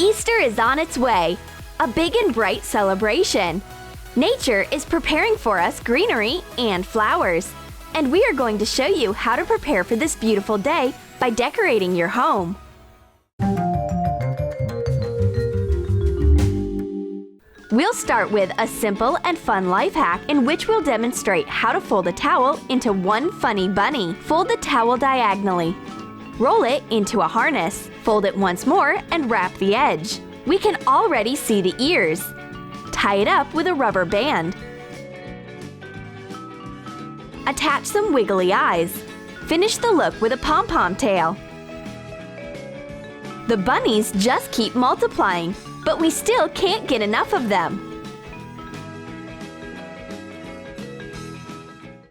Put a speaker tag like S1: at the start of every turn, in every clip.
S1: Easter is on its way, a big and bright celebration. Nature is preparing for us greenery and flowers, and we are going to show you how to prepare for this beautiful day by decorating your home. We'll start with a simple and fun life hack in which we'll demonstrate how to fold a towel into one funny bunny. Fold the towel diagonally. Roll it into a harness. Fold it once more and wrap the edge. We can already see the ears. Tie it up with a rubber band. Attach some wiggly eyes. Finish the look with a pom-pom tail. The bunnies just keep multiplying, but we still can't get enough of them.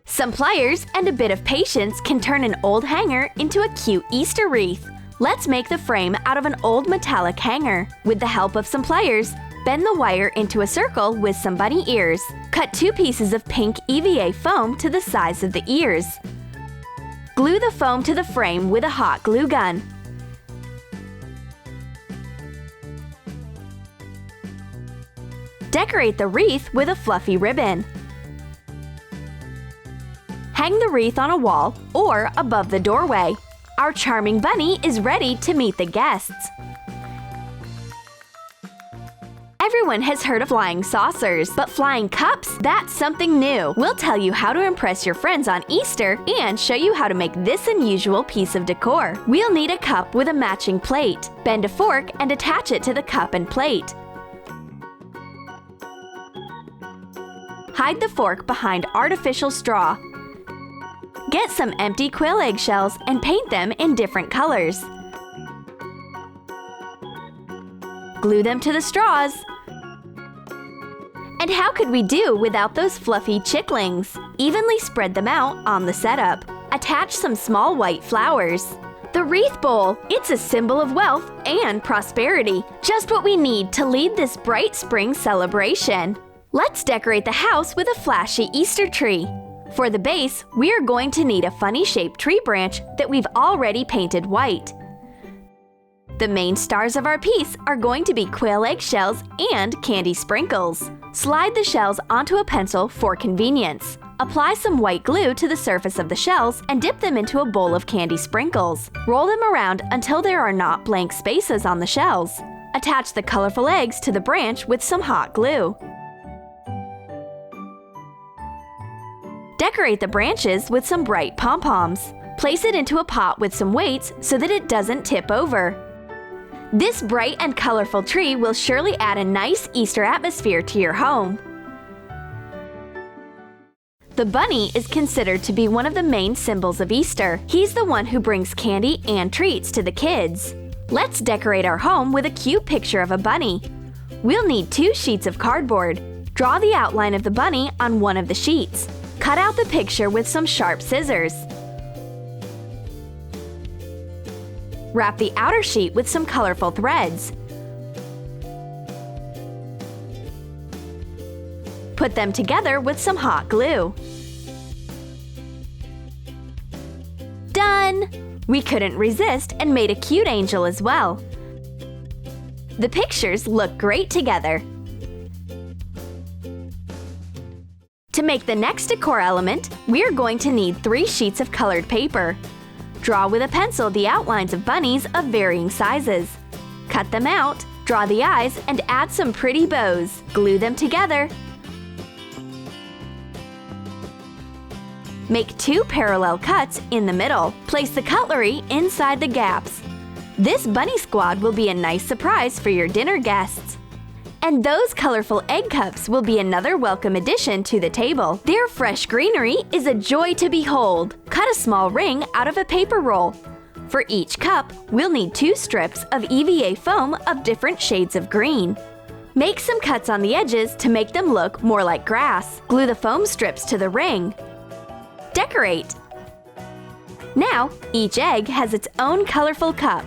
S1: Some pliers and a bit of patience can turn an old hanger into a cute Easter wreath. Let's make the frame out of an old metallic hanger. With the help of some pliers, bend the wire into a circle with some bunny ears. Cut 2 pieces of pink EVA-foam to the size of the ears. Glue the foam to the frame with a hot glue gun. Decorate the wreath with a fluffy ribbon. Hang the wreath on a wall or above the doorway. Our charming bunny is ready to meet the guests. Everyone has heard of flying saucers, but flying cups? That's something new. We'll tell you how to impress your friends on Easter and show you how to make this unusual piece of decor. We'll need a cup with a matching plate. Bend a fork and attach it to the cup and plate. Hide the fork behind artificial straw. Get some empty quail eggshells and paint them in different colors. Glue them to the straws. And how could we do without those fluffy chicklings? Evenly spread them out on the setup. Attach some small white flowers. The wreath bowl, it's a symbol of wealth and prosperity. Just what we need to lead this bright spring celebration. Let's decorate the house with a flashy Easter tree. For the base, we are going to need a funny-shaped tree branch that we've already painted white. The main stars of our piece are going to be quail egg shells and candy sprinkles. Slide the shells onto a pencil for convenience. Apply some white glue to the surface of the shells and dip them into a bowl of candy sprinkles. Roll them around until there are not blank spaces on the shells. Attach the colorful eggs to the branch with some hot glue. Decorate the branches with some bright pom-poms. Place it into a pot with some weights so that it doesn't tip over. This bright and colorful tree will surely add a nice Easter atmosphere to your home. The bunny is considered to be one of the main symbols of Easter. He's the one who brings candy and treats to the kids. Let's decorate our home with a cute picture of a bunny. We'll need 2 sheets of cardboard. Draw the outline of the bunny on one of the sheets. Cut out the picture with some sharp scissors. Wrap the outer sheet with some colorful threads. Put them together with some hot glue. Done! We couldn't resist and made a cute angel as well. The pictures look great together. To make the next decor element, we're going to need 3 sheets of colored paper. Draw with a pencil the outlines of bunnies of varying sizes. Cut them out, draw the eyes, and add some pretty bows. Glue them together. Make 2 parallel cuts in the middle. Place the cutlery inside the gaps. This bunny squad will be a nice surprise for your dinner guests. And those colorful egg cups will be another welcome addition to the table. Their fresh greenery is a joy to behold. Cut a small ring out of a paper roll. For each cup, we'll need 2 strips of EVA-foam of different shades of green. Make some cuts on the edges to make them look more like grass. Glue the foam strips to the ring. Decorate. Now, each egg has its own colorful cup.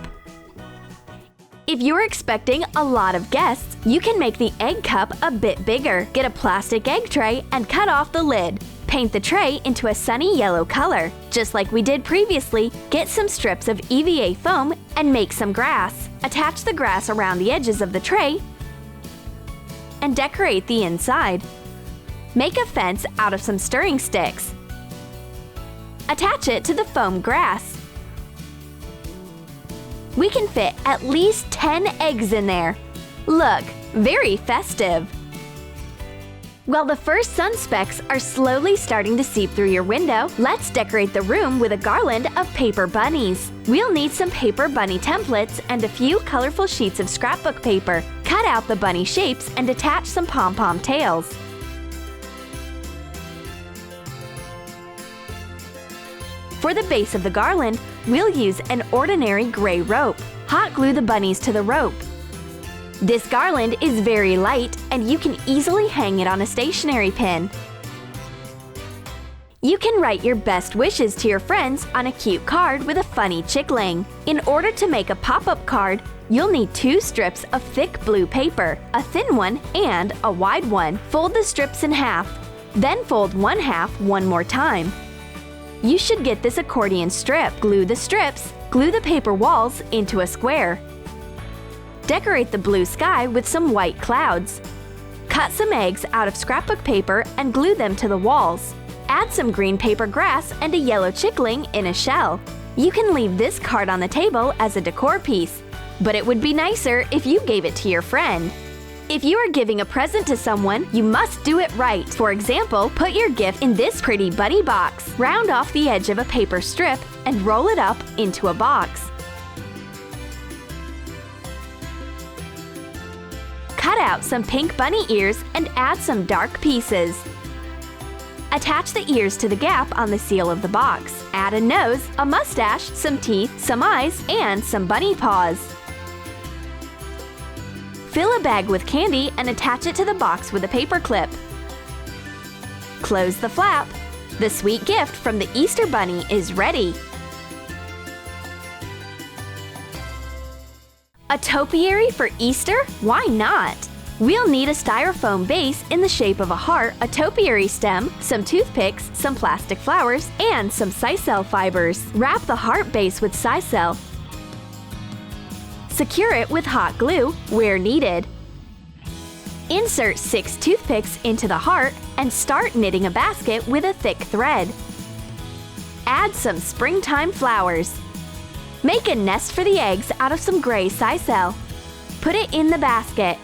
S1: If you're expecting a lot of guests, you can make the egg cup a bit bigger. Get a plastic egg tray and cut off the lid. Paint the tray into a sunny yellow color. Just like we did previously, get some strips of EVA foam and make some grass. Attach the grass around the edges of the tray and decorate the inside. Make a fence out of some stirring sticks. Attach it to the foam grass. We can fit at least 10 eggs in there. Look, very festive. While the first sun specks are slowly starting to seep through your window, let's decorate the room with a garland of paper bunnies. We'll need some paper bunny templates and a few colorful sheets of scrapbook paper. Cut out the bunny shapes and attach some pom-pom tails. For the base of the garland, we'll use an ordinary gray rope. Hot glue the bunnies to the rope. This garland is very light and you can easily hang it on a stationery pin. You can write your best wishes to your friends on a cute card with a funny chickling. In order to make a pop-up card, you'll need 2 strips of thick blue paper, a thin one and a wide one. Fold the strips in half, then fold one half one more time. You should get this accordion strip. Glue the strips, glue the paper walls into a square. Decorate the blue sky with some white clouds. Cut some eggs out of scrapbook paper and glue them to the walls. Add some green paper grass and a yellow chickling in a shell. You can leave this card on the table as a decor piece, but it would be nicer if you gave it to your friend. If you are giving a present to someone, you must do it right. For example, put your gift in this pretty bunny box. Round off the edge of a paper strip and roll it up into a box. Cut out some pink bunny ears and add some dark pieces. Attach the ears to the gap on the seal of the box. Add a nose, a mustache, some teeth, some eyes, and some bunny paws. Fill a bag with candy and attach it to the box with a paper clip. Close the flap. The sweet gift from the Easter Bunny is ready. A topiary for Easter? Why not? We'll need a styrofoam base in the shape of a heart, a topiary stem, some toothpicks, some plastic flowers, and some Sisal fibers. Wrap the heart base with Sisal. Secure it with hot glue where needed. Insert 6 toothpicks into the heart and start knitting a basket with a thick thread. Add some springtime flowers. Make a nest for the eggs out of some gray Sisal. Put it in the basket.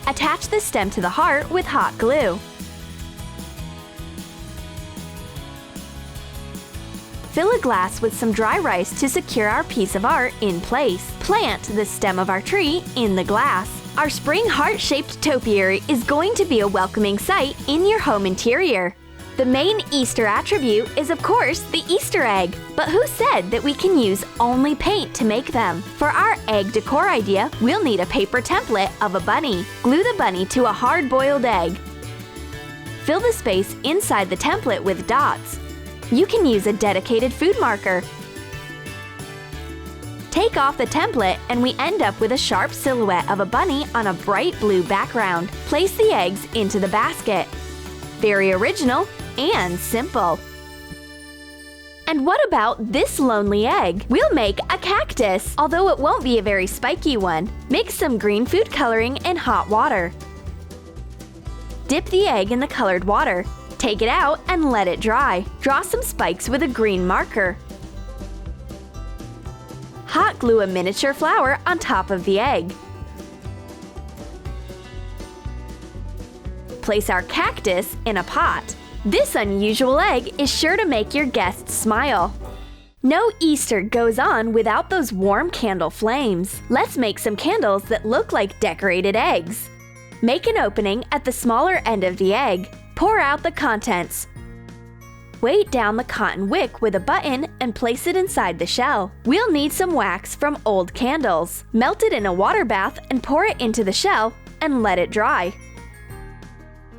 S1: Attach the stem to the heart with hot glue. Fill a glass with some dry rice to secure our piece of art in place. Plant the stem of our tree in the glass. Our spring heart-shaped topiary is going to be a welcoming sight in your home interior. The main Easter attribute is, of course, the Easter egg. But who said that we can use only paint to make them? For our egg decor idea, we'll need a paper template of a bunny. Glue the bunny to a hard-boiled egg. Fill the space inside the template with dots. You can use a dedicated food marker. Take off the template and we end up with a sharp silhouette of a bunny on a bright blue background. Place the eggs into the basket. Very original and simple. And what about this lonely egg? We'll make a cactus, although it won't be a very spiky one. Mix some green food coloring in hot water. Dip the egg in the colored water. Take it out and let it dry. Draw some spikes with a green marker. Hot glue a miniature flower on top of the egg. Place our cactus in a pot. This unusual egg is sure to make your guests smile. No Easter goes on without those warm candle flames. Let's make some candles that look like decorated eggs. Make an opening at the smaller end of the egg. Pour out the contents. Weight down the cotton wick with a button and place it inside the shell. We'll need some wax from old candles. Melt it in a water bath and pour it into the shell and let it dry.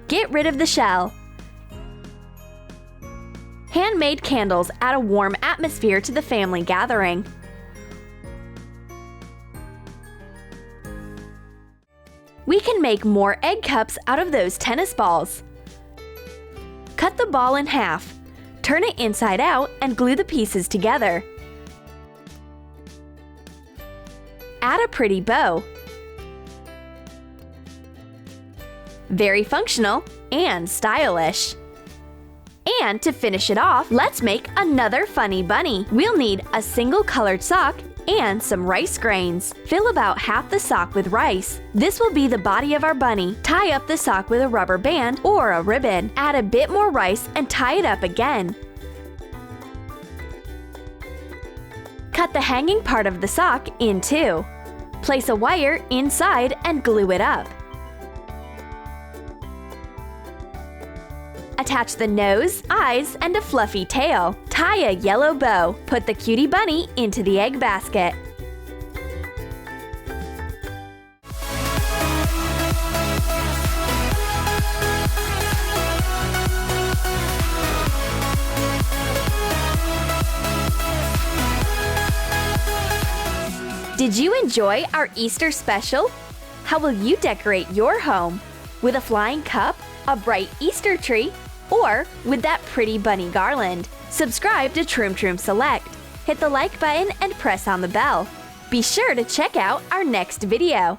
S1: Get rid of the shell. Handmade candles add a warm atmosphere to the family gathering. We can make more egg cups out of those tennis balls. Cut the ball in half, turn it inside out and glue the pieces together. add a pretty bow. Very functional and stylish. And to finish it off, let's make another funny bunny. We'll need a single colored sock and some rice grains. Fill about half the sock with rice. This will be the body of our bunny. Tie up the sock with a rubber band or a ribbon. Add a bit more rice and tie it up again. Cut the hanging part of the sock in two. Place a wire inside and glue it up. Attach the nose, eyes, and a fluffy tail. Tie a yellow bow. Put the cutie bunny into the egg basket. Did you enjoy our Easter special? How will you decorate your home? With a flying cup, a bright Easter tree, or with that pretty bunny garland? Subscribe to Troom Select. Hit the like button and press on the bell. Be sure to check out our next video.